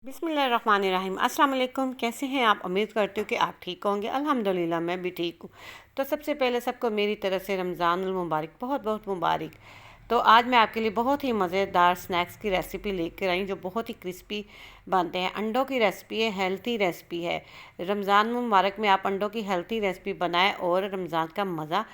बिस्मिल्लाहिर्रहमानिर्रहीम। अस्सलाम वालेकुम। कैसे हैं आप? उम्मीद करती हूँ कि आप ठीक होंगे। अल्हम्दुलिल्लाह मैं भी ठीक हूँ। तो सबसे पहले सबको मेरी तरफ से रमज़ानुल मुबारक, बहुत बहुत मुबारक। तो आज मैं आपके लिए बहुत ही मज़ेदार स्नैक्स की रेसिपी लेकर आई जो बहुत ही क्रिस्पी बनते हैं। अंडों की रेसिपी है, हेल्थी रेसिपी है। रमज़ान मुबारक में आप अंडों की हेल्थी रेसिपी बनाएं और रमज़ान का मज़ा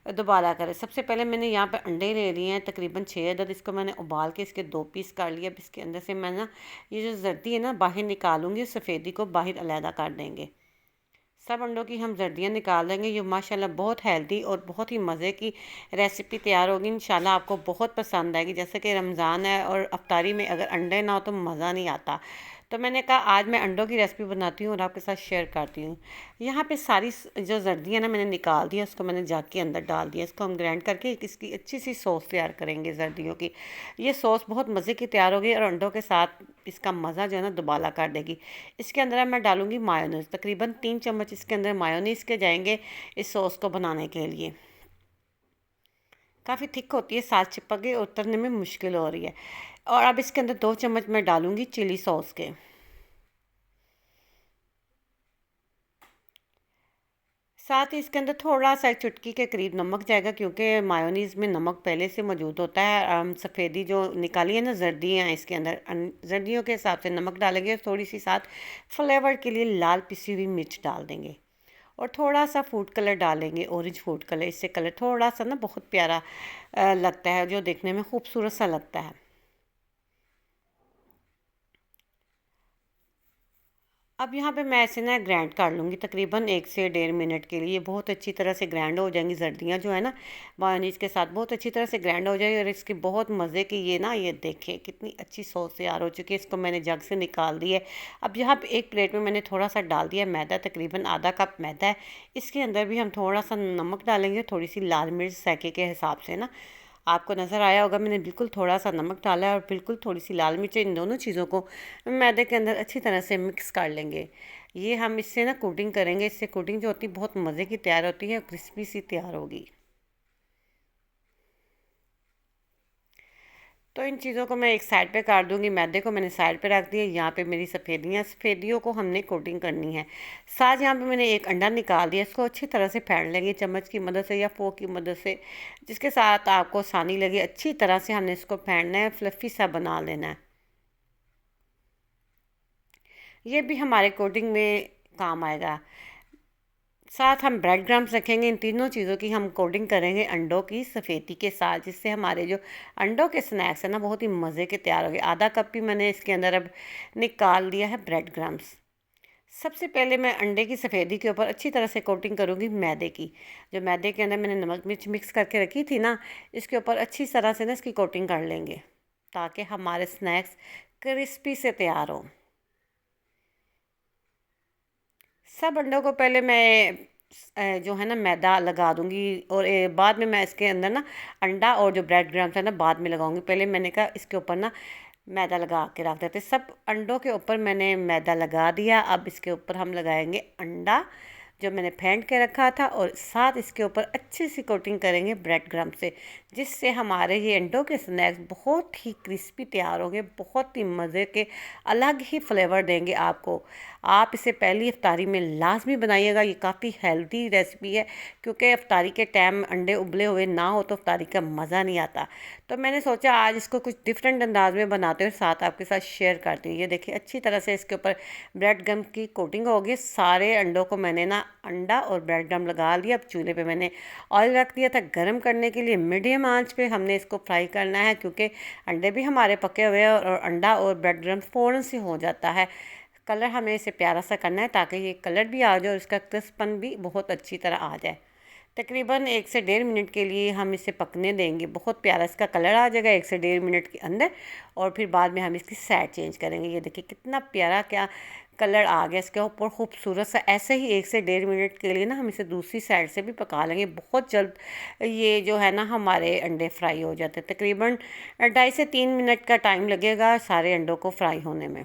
दोबारा करें। सबसे पहले मैंने यहाँ पे अंडे ले लिए हैं, तकरीबन 6 अदद। इसको मैंने उबाल के इसके 2 पीस कर लिए। अब इसके अंदर से मैं ना ये जो जर्दी है ना बाहर निकालूंगी, सफ़ेदी को बाहर अलहदा कर देंगे। सब अंडों की हम जर्दियाँ निकाल देंगे। ये माशाल्लाह बहुत हेल्दी और बहुत ही मज़े की रेसिपी तैयार होगी। इंशाल्लाह आपको बहुत पसंद आएगी। जैसे कि रमज़ान है और अफ्तारी में अगर अंडे ना हो तो मज़ा नहीं आता। तो मैंने कहा आज मैं अंडों की रेसिपी बनाती हूँ और आपके साथ शेयर करती हूँ। यहाँ पे सारी जो जर्दियाँ ना मैंने निकाल दिया, उसको मैंने जाग के अंदर डाल दिया। इसको हम ग्राइंड करके इसकी अच्छी सी सॉस तैयार करेंगे जर्दियों की। ये सॉस बहुत मज़े की तैयार होगी और अंडों के साथ इसका मज़ा जो है ना दुबाला कर देगी। इसके अंदर मैं डालूंगी मायोनीज़। तकरीबन 3 चम्मच इसके अंदर मायोनीज़ के जाएंगे इस सॉस को बनाने के लिए। काफ़ी थिक होती है, साथ चिपक गई, उतरने में मुश्किल हो रही है। और अब इसके अंदर 2 चम्मच मैं डालूंगी चिली सॉस के। साथ ही इसके अंदर थोड़ा सा एक चुटकी के करीब नमक जाएगा, क्योंकि मायोनीज़ में नमक पहले से मौजूद होता है। सफ़ेदी जो निकाली है ना जर्दियाँ, इसके अंदर जर्दियों के हिसाब से नमक डालेंगे। थोड़ी सी साथ फ्लेवर के लिए लाल पिसी हुई मिर्च डाल देंगे और थोड़ा सा फूड कलर डालेंगे, ऑरेंज फूड कलर। इससे कलर थोड़ा सा ना बहुत प्यारा लगता है, जो देखने में खूबसूरत सा लगता है। अब यहाँ पे मैं ऐसे ना ग्राइंड कर लूँगी तकरीबन 1 से 1.5 मिनट के लिए। बहुत अच्छी तरह से ग्राइंड हो जाएंगी जर्दियाँ जो है ना, मायोनीज़ के साथ बहुत अच्छी तरह से ग्राइंड हो जाएगी। और इसकी बहुत मज़े की ये ना, ये देखें कितनी अच्छी सॉस तैयार हो चुकी है। इसको मैंने जग से निकाल दी है। अब यहाँ पे एक प्लेट में मैंने थोड़ा सा डाल दिया मैदा, तकरीबन आधा कप मैदा है। इसके अंदर भी हम थोड़ा सा नमक डालेंगे, थोड़ी सी लाल मिर्च सैके के हिसाब से ना। आपको नज़र आया होगा मैंने बिल्कुल थोड़ा सा नमक डाला है और बिल्कुल थोड़ी सी लाल मिर्च। इन दोनों चीज़ों को मैदे के अंदर अच्छी तरह से मिक्स कर लेंगे। ये हम इससे ना कोटिंग करेंगे। इससे कोटिंग जो होती है बहुत मज़े की तैयार होती है, क्रिस्पी सी तैयार होगी। तो इन चीज़ों को मैं एक साइड पे कर दूंगी। मैदे को मैंने साइड पे रख दिया। यहाँ पे मेरी सफ़ेदियों को हमने कोटिंग करनी है। साथ यहाँ पे मैंने एक अंडा निकाल दिया। इसको अच्छी तरह से फेंट लेंगे चम्मच की मदद से या फोक की मदद से, जिसके साथ आपको आसानी लगे। अच्छी तरह से हमने इसको फेंटना है, फ्लफ़ी सा बना लेना है। ये भी हमारे कोटिंग में काम आएगा। साथ हम ब्रेड क्रम्स रखेंगे। इन तीनों चीज़ों की हम कोटिंग करेंगे अंडों की सफ़ेदी के साथ, जिससे हमारे जो अंडों के स्नैक्स हैं ना बहुत ही मज़े के तैयार हो गए। आधा कप भी मैंने इसके अंदर अब निकाल दिया है ब्रेड क्रम्स। सबसे पहले मैं अंडे की सफ़ेदी के ऊपर अच्छी तरह से कोटिंग करूँगी मैदे की। जो मैदे के अंदर मैंने नमक मिर्च मिक्स करके रखी थी ना, इसके ऊपर अच्छी तरह से ना इसकी कोटिंग कर लेंगे, ताकि हमारे स्नैक्स क्रिस्पी से तैयार हों। सब अंडों को पहले मैं जो है ना मैदा लगा दूंगी और बाद में मैं इसके अंदर ना अंडा और जो ब्रेड क्रम्स है ना बाद में लगाऊंगी। पहले मैंने कहा इसके ऊपर ना मैदा लगा के रख देते। सब अंडों के ऊपर मैंने मैदा लगा दिया। अब इसके ऊपर हम लगाएंगे अंडा जो मैंने फेंट के रखा था, और साथ इसके ऊपर अच्छी सी कोटिंग करेंगे ब्रेड क्रम्ब से, जिससे हमारे ये अंडों के स्नैक्स बहुत ही क्रिस्पी तैयार होंगे, बहुत ही मज़े के अलग ही फ्लेवर देंगे आपको। आप इसे पहली इफ्तारी में लाजमी बनाइएगा। ये काफ़ी हेल्दी रेसिपी है, क्योंकि इफ्तारी के टाइम अंडे उबले हुए ना हो तो इफ्तारी का मज़ा नहीं आता। तो मैंने सोचा आज इसको कुछ डिफरेंट अंदाज में बनाते हुए साथ आपके साथ शेयर करती हूँ। ये देखिए अच्छी तरह से इसके ऊपर ब्रेड गम की कोटिंग होगी। सारे अंडों को मैंने ना अंडा और ब्रेड गम लगा लिया। अब चूल्हे पे मैंने ऑयल रख दिया था गर्म करने के लिए। मीडियम आंच पे हमने इसको फ्राई करना है, क्योंकि अंडे भी हमारे पके हुए हैं और अंडा और ब्रेड गम फ़ौरन से हो जाता है। कलर हमें इसे प्यारा सा करना है, ताकि ये कलर भी आ जाए और इसका क्रिस्पन भी बहुत अच्छी तरह आ जाए। तकरीबन 1 से 1.5 मिनट के लिए हम इसे पकने देंगे। बहुत प्यारा इसका कलर आ जाएगा 1 से 1.5 मिनट के अंदर, और फिर बाद में हम इसकी साइड चेंज करेंगे। ये देखिए कितना प्यारा क्या कलर आ गया इसके ऊपर, खूबसूरत सा। ऐसे ही 1 से 1.5 मिनट के लिए ना हम इसे दूसरी साइड से भी पका लेंगे। बहुत जल्द ये जो है ना हमारे अंडे फ्राई हो जाते हैं। तकरीबन 2.5 से 3 मिनट का टाइम लगेगा सारे अंडों को फ्राई होने में।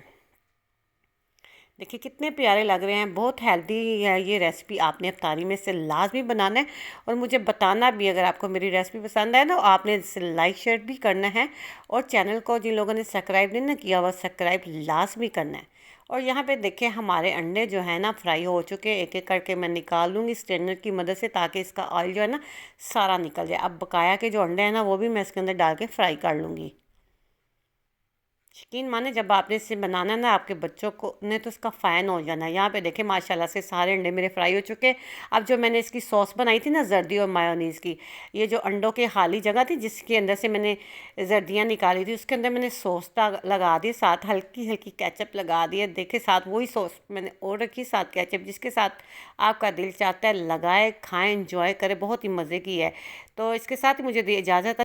देखिए कितने प्यारे लग रहे हैं, बहुत हेल्दी है ये रेसिपी। आपने इफ्तारी में इसे लाजमी बनाना है और मुझे बताना भी अगर आपको मेरी रेसिपी पसंद आए तो आपने इसे लाइक शेयर भी करना है। और चैनल को जिन लोगों ने सब्सक्राइब नहीं ना किया हुआ, सब्सक्राइब लाजमी करना है। और यहाँ पे देखें हमारे अंडे जो है ना फ्राई हो चुके, एक एक करके मैं निकाल लूँगी स्ट्रेनर की मदद से, ताकि इसका ऑयल जो है ना सारा निकल जाए। अब बकाया के जो अंडे हैं ना वो भी मैं इसके अंदर डाल के फ्राई कर लूँगी। यकीन माने जब आपने इसे बनाना है ना, आपके बच्चों को ने तो इसका फ़ैन हो जाना है। यहाँ पे देखें माशाल्लाह से सारे अंडे मेरे फ्राई हो चुके हैं। अब जो मैंने इसकी सॉस बनाई थी ना जर्दी और मायोनीज़ की, ये जो अंडों की खाली जगह थी जिसके अंदर से मैंने जर्दियाँ निकाली थी, उसके अंदर मैंने सॉस लगा दी, साथ हल्की हल्की केचप लगा दी है। देखे साथ वही सॉस मैंने और रखी, साथ केचप, जिसके साथ आपका दिल चाहता है लगाए, खाएँ, इंजॉय करें। बहुत ही मज़े की है। तो इसके साथ ही मुझे दी इजाज़त।